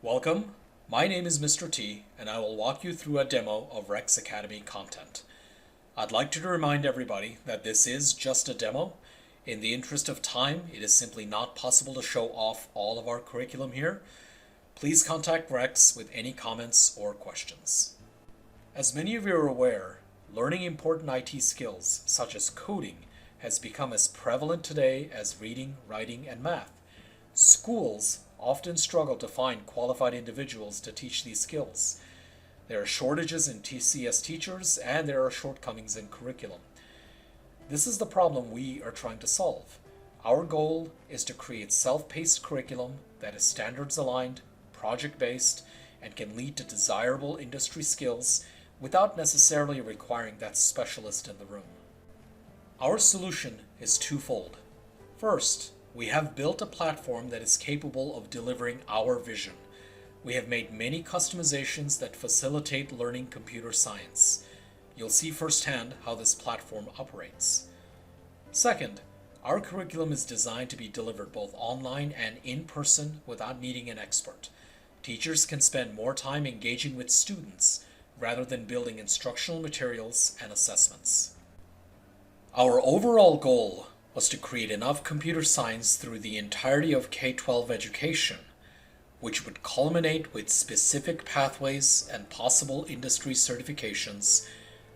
Welcome, my name is Mr. T, and I will walk you through a demo of Rex Academy content. I'd like to remind everybody that this is just a demo. In the interest of time, it is simply not possible to show off all of our curriculum here. Please contact Rex with any comments or questions. As many of you are aware, learning important IT skills such as coding has become as prevalent today as reading, writing, and math. Schools often struggle to find qualified individuals to teach these skills. There are shortages in TCS teachers and there are shortcomings in curriculum. This is the problem we are trying to solve. Our goal is to create self-paced curriculum that is standards aligned, project-based, and can lead to desirable industry skills without necessarily requiring that specialist in the room. Our solution is twofold. First, we have built a platform that is capable of delivering our vision. We have made many customizations that facilitate learning computer science. You'll see firsthand how this platform operates. Second, our curriculum is designed to be delivered both online and in person without needing an expert. Teachers can spend more time engaging with students rather than building instructional materials and assessments. Our overall goal was to create enough computer science through the entirety of K-12 education, which would culminate with specific pathways and possible industry certifications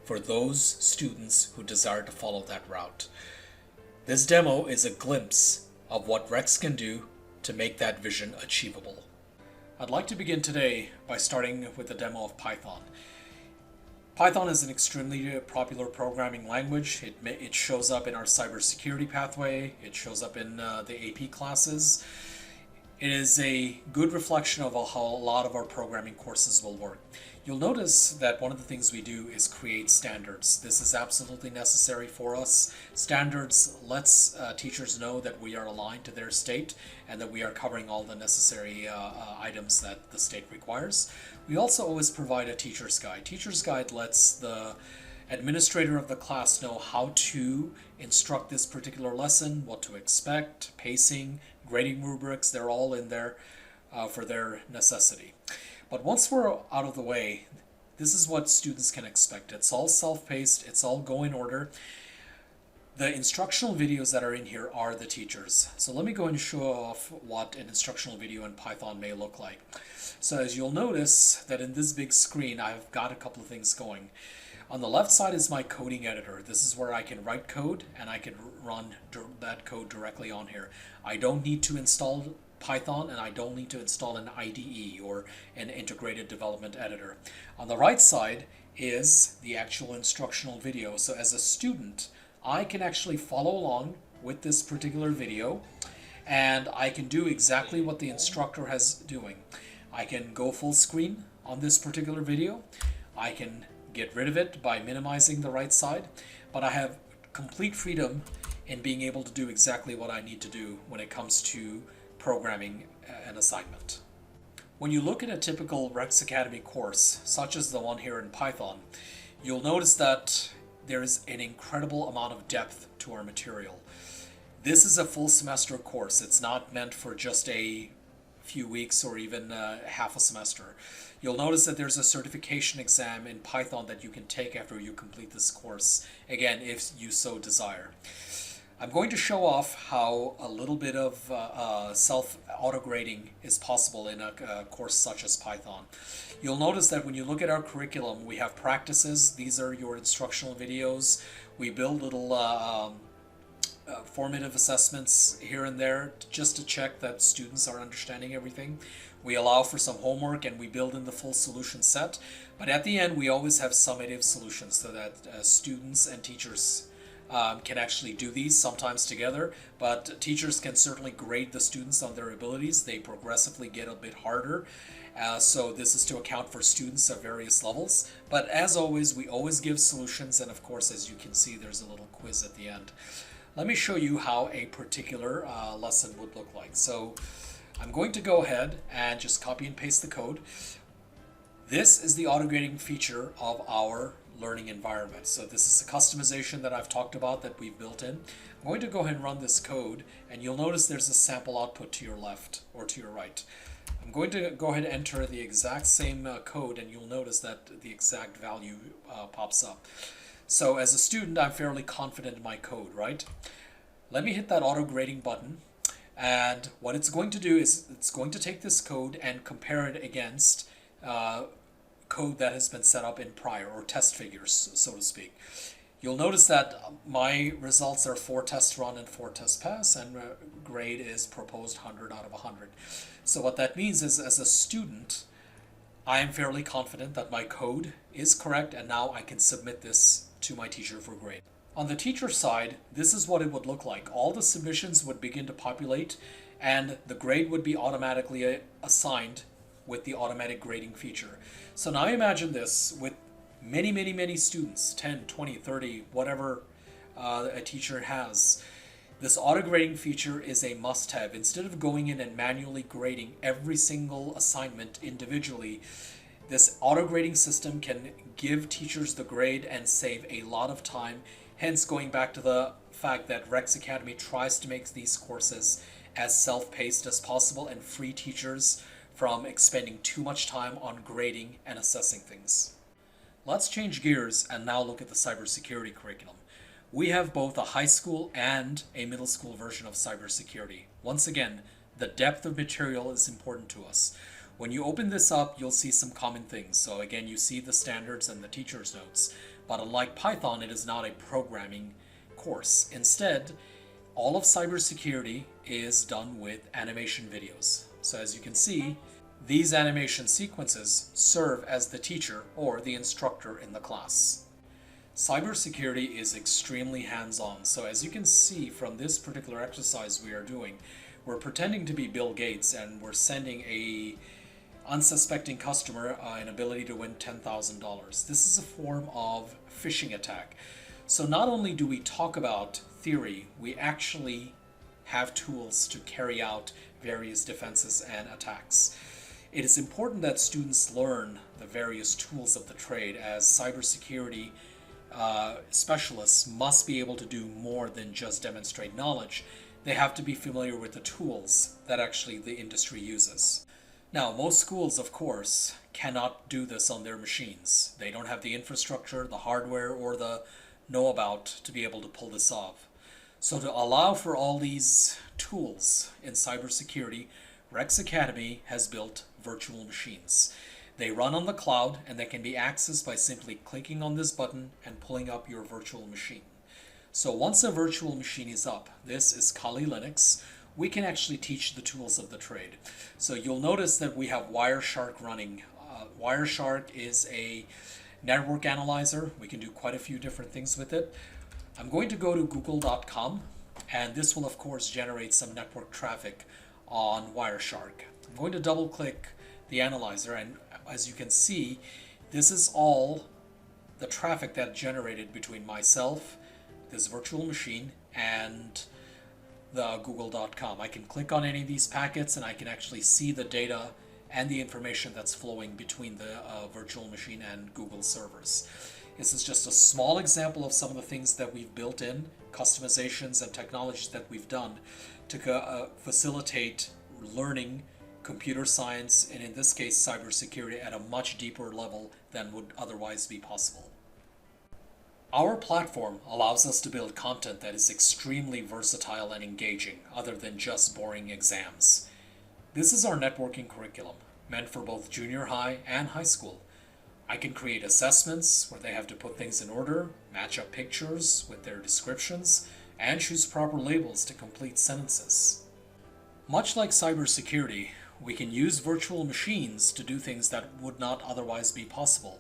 for those students who desire to follow that route. This demo is a glimpse of what Rex can do to make that vision achievable. I'd like to begin today by starting with a demo of Python. Python is an extremely popular programming language. It shows up in our cybersecurity pathway. It shows up in the AP classes. It is a good reflection of how a lot of our programming courses will work. You'll notice that one of the things we do is create standards. This is absolutely necessary for us. Standards lets teachers know that we are aligned to their state and that we are covering all the necessary items that the state requires. We also always provide a teacher's guide. Teacher's guide lets the administrator of the class know how to instruct this particular lesson, what to expect, pacing, grading rubrics, they're all in there for their necessity. But once we're out of the way, this is what students can expect. It's all self-paced, it's all go in order. The instructional videos that are in here are the teachers. So let me go and show off what an instructional video in Python may look like. So as you'll notice that in this big screen, I've got a couple of things going. On the left side is my coding editor. This is where I can write code and I can run that code directly on here. I don't need to install Python and I don't need to install an IDE or an integrated development editor. On the right side is the actual instructional video. So as a student, I can actually follow along with this particular video and I can do exactly what the instructor has doing. I can go full screen on this particular video. I can get rid of it by minimizing the right side, but I have complete freedom in being able to do exactly what I need to do when it comes to programming an assignment. When you look at a typical Rex Academy course, such as the one here in Python, you'll notice that there is an incredible amount of depth to our material. This is a full semester course. It's not meant for just a few weeks or even half a semester. You'll notice that there's a certification exam in Python that you can take after you complete this course, again, if you so desire. I'm going to show off how a little bit of self-auto-grading is possible in a course such as Python. You'll notice that when you look at our curriculum, we have practices. These are your instructional videos. We build little formative assessments here and there just to check that students are understanding everything. We allow for some homework and we build in the full solution set. But at the end, we always have summative solutions so that students and teachers can actually do these sometimes together, but teachers can certainly grade the students on their abilities. They progressively get a bit harder. So this is to account for students at various levels. But as always, we always give solutions. And of course, as you can see, there's a little quiz at the end. Let me show you how a particular lesson would look like. So I'm going to go ahead and just copy and paste the code. This is the auto-grading feature of our learning environment. So this is the customization that I've talked about that we've built in. I'm going to go ahead and run this code, and you'll notice there's a sample output to your left or to your right. I'm going to go ahead and enter the exact same code, and you'll notice that the exact value pops up. So as a student, I'm fairly confident in my code, right? Let me hit that auto grading button, and what it's going to do is it's going to take this code and compare it against code that has been set up in prior, or test figures, so to speak. You'll notice that my results are 4 tests run and 4 tests pass, and grade is proposed 100 out of 100. So what that means is, as a student, I am fairly confident that my code is correct, and now I can submit this to my teacher for grade. On the teacher side, this is what it would look like. All the submissions would begin to populate, and the grade would be automatically assigned with the automatic grading feature. So now imagine this with many students, 10, 20, 30, whatever a teacher has. This auto grading feature is a must-have. Instead of going in and manually grading every single assignment individually, this auto grading system can give teachers the grade and save a lot of time. Hence, going back to the fact that Rex Academy tries to make these courses as self-paced as possible and free teachers from expending too much time on grading and assessing things. Let's change gears and now look at the cybersecurity curriculum. We have both a high school and a middle school version of cybersecurity. Once again, the depth of material is important to us. When you open this up, you'll see some common things. So again, you see the standards and the teacher's notes. But unlike Python, it is not a programming course. Instead, all of cybersecurity is done with animation videos. So as you can see, these animation sequences serve as the teacher or the instructor in the class. Cybersecurity is extremely hands-on. So as you can see from this particular exercise we are doing, we're pretending to be Bill Gates, and we're sending a unsuspecting customer an ability to win $10,000. This is a form of phishing attack. So not only do we talk about theory, we actually have tools to carry out various defenses and attacks. It is important that students learn the various tools of the trade, as cybersecurity specialists must be able to do more than just demonstrate knowledge. They have to be familiar with the tools that actually the industry uses. Now, most schools, of course, cannot do this on their machines. They don't have the infrastructure, the hardware, or the know-about to be able to pull this off. So to allow for all these tools in cybersecurity, Rex Academy has built virtual machines. They run on the cloud, and they can be accessed by simply clicking on this button and pulling up your virtual machine. So once a virtual machine is up, this is Kali Linux, we can actually teach the tools of the trade. So you'll notice that we have Wireshark running. Wireshark is a network analyzer. We can do quite a few different things with it. I'm going to go to google.com, and this will of course generate some network traffic on Wireshark. I'm going to double click the analyzer, and as you can see, this is all the traffic that generated between myself, this virtual machine, and the google.com. I can click on any of these packets and I can actually see the data and the information that's flowing between the virtual machine and Google servers. This is just a small example of some of the things that we've built in, customizations and technologies that we've done to facilitate learning computer science, and in this case cybersecurity, at a much deeper level than would otherwise be possible. Our platform allows us to build content that is extremely versatile and engaging, other than just boring exams. This is our networking curriculum, meant for both junior high and high school. I can create assessments where they have to put things in order, match up pictures with their descriptions, and choose proper labels to complete sentences. Much like cybersecurity, we can use virtual machines to do things that would not otherwise be possible.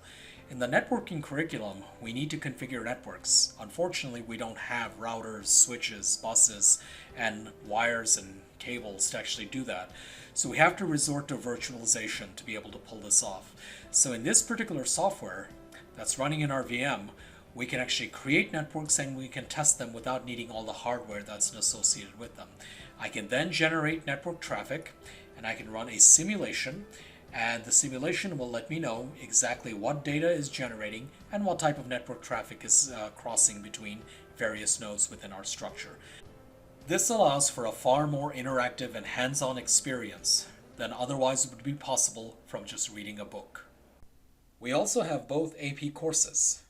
In the networking curriculum, we need to configure networks. Unfortunately, we don't have routers, switches, buses, and wires and cables to actually do that. So we have to resort to virtualization to be able to pull this off. So in this particular software that's running in our VM, we can actually create networks and we can test them without needing all the hardware that's associated with them. I can then generate network traffic, and I can run a simulation, and the simulation will let me know exactly what data is generating and what type of network traffic is crossing between various nodes within our structure. This allows for a far more interactive and hands-on experience than otherwise would be possible from just reading a book. We also have both AP courses,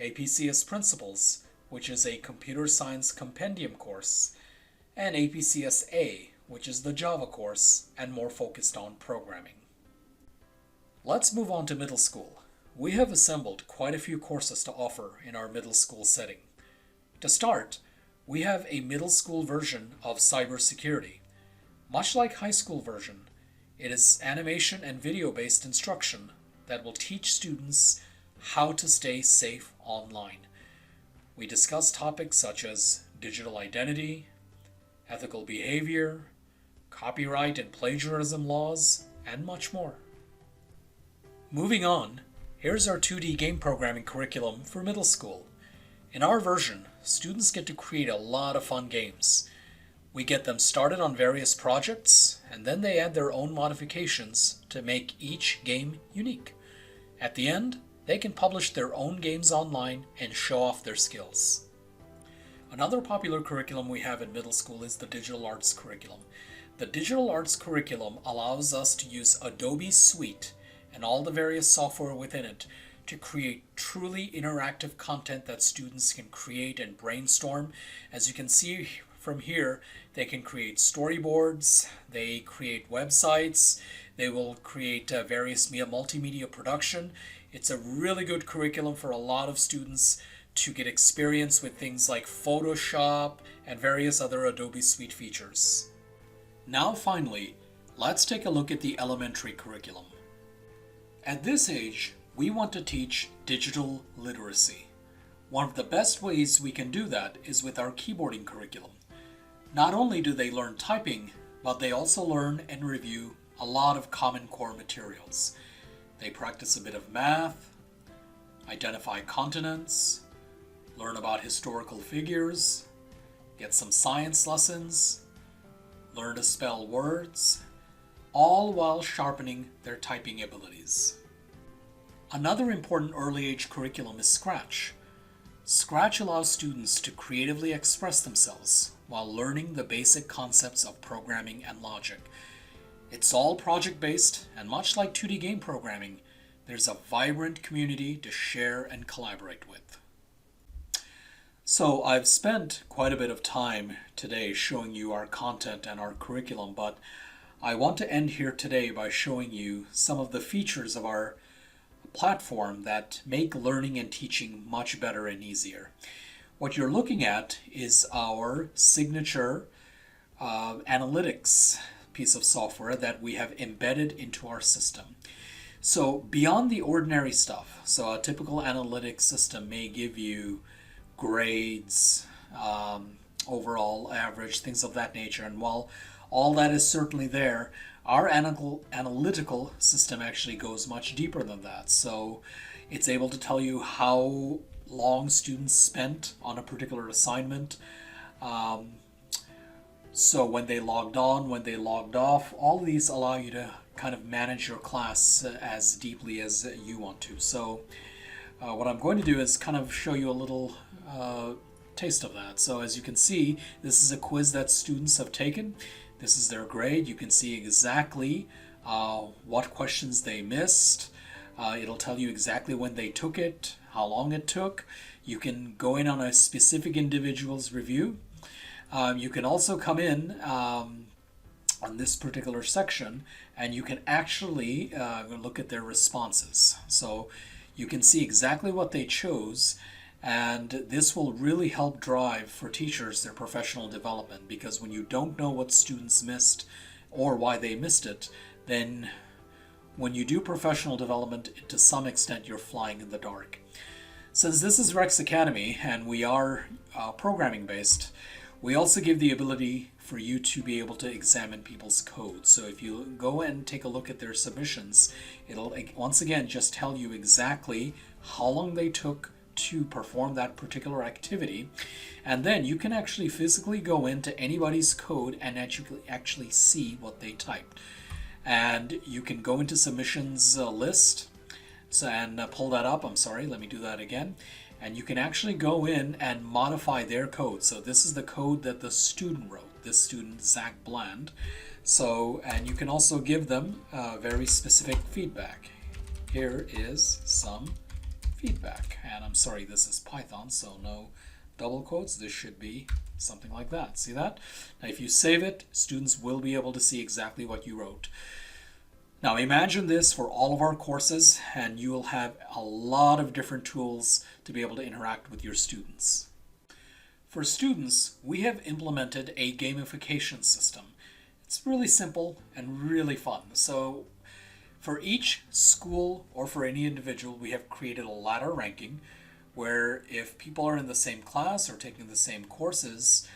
APCS Principles, which is a computer science compendium course, and APCS-A, which is the Java course and more focused on programming. Let's move on to middle school. We have assembled quite a few courses to offer in our middle school setting. To start, we have a middle school version of cybersecurity. Much like high school version, it is animation and video-based instruction that will teach students how to stay safe online. We discuss topics such as digital identity, ethical behavior, copyright and plagiarism laws, and much more. Moving on, here's our 2D game programming curriculum for middle school. In our version, students get to create a lot of fun games. We get them started on various projects, and then they add their own modifications to make each game unique. At the end, they can publish their own games online and show off their skills. Another popular curriculum we have in middle school is the digital arts curriculum. The digital arts curriculum allows us to use Adobe Suite and all the various software within it to create truly interactive content that students can create and brainstorm. As you can see from here, they can create storyboards, they create websites, they will create various multimedia production. It's a really good curriculum for a lot of students to get experience with things like Photoshop and various other Adobe Suite features. Now finally, let's take a look at the elementary curriculum. At this age, we want to teach digital literacy. One of the best ways we can do that is with our keyboarding curriculum. Not only do they learn typing, but they also learn and review a lot of Common Core materials. They practice a bit of math, identify continents, learn about historical figures, get some science lessons, learn to spell words, all while sharpening their typing abilities. Another important early age curriculum is Scratch. Scratch allows students to creatively express themselves while learning the basic concepts of programming and logic. It's all project-based, and much like 2D game programming, there's a vibrant community to share and collaborate with. So I've spent quite a bit of time today showing you our content and our curriculum, but I want to end here today by showing you some of the features of our platform that make learning and teaching much better and easier. What you're looking at is our signature analytics piece of software that we have embedded into our system. So beyond the ordinary stuff, so a typical analytics system may give you grades, overall average, things of that nature, and while all that is certainly there, our analytical system actually goes much deeper than that. So it's able to tell you how long students spent on a particular assignment, so when they logged on, when they logged off, all of these allow you to kind of manage your class as deeply as you want to. So what I'm going to do is kind of show you a little taste of that. So as you can see, this is a quiz that students have taken. This is their grade. You can see exactly what questions they missed. It'll tell you exactly when they took it, how long it took. You can go in on a specific individual's review. You can also come in on this particular section and you can actually look at their responses. So you can see exactly what they chose, and this will really help drive for teachers their professional development, because when you don't know what students missed or why they missed it, then when you do professional development, to some extent you're flying in the dark. Since this is Rex Academy and we are programming based, we also give the ability for you to be able to examine people's code. So if you go and take a look at their submissions, it'll once again just tell you exactly how long they took to perform that particular activity. And then you can actually physically go into anybody's code and actually see what they typed. and you can go into submissions list and pull that up. I'm sorry, let me do that again. And you can actually go in and modify their code. So this is the code that the student wrote, this student, Zach Bland. So, and you can also give them very specific feedback. Here is some feedback. And I'm sorry, this is Python, so no double quotes. This should be something like that. See that? Now, if you save it, students will be able to see exactly what you wrote. Now imagine this for all of our courses, and you will have a lot of different tools to be able to interact with your students. For students, we have implemented a gamification system. It's really simple and really fun. So for each school or for any individual, we have created a ladder ranking where if people are in the same class or taking the same courses,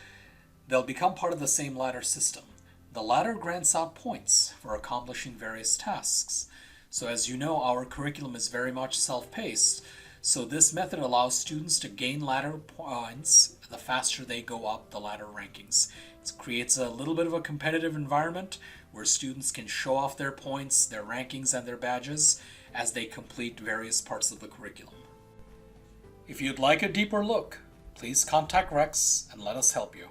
they'll become part of the same ladder system. The ladder grants out points for accomplishing various tasks. So as you know, our curriculum is very much self-paced. So this method allows students to gain ladder points the faster they go up the ladder rankings. It creates a little bit of a competitive environment where students can show off their points, their rankings, and their badges as they complete various parts of the curriculum. If you'd like a deeper look, please contact Rex and let us help you.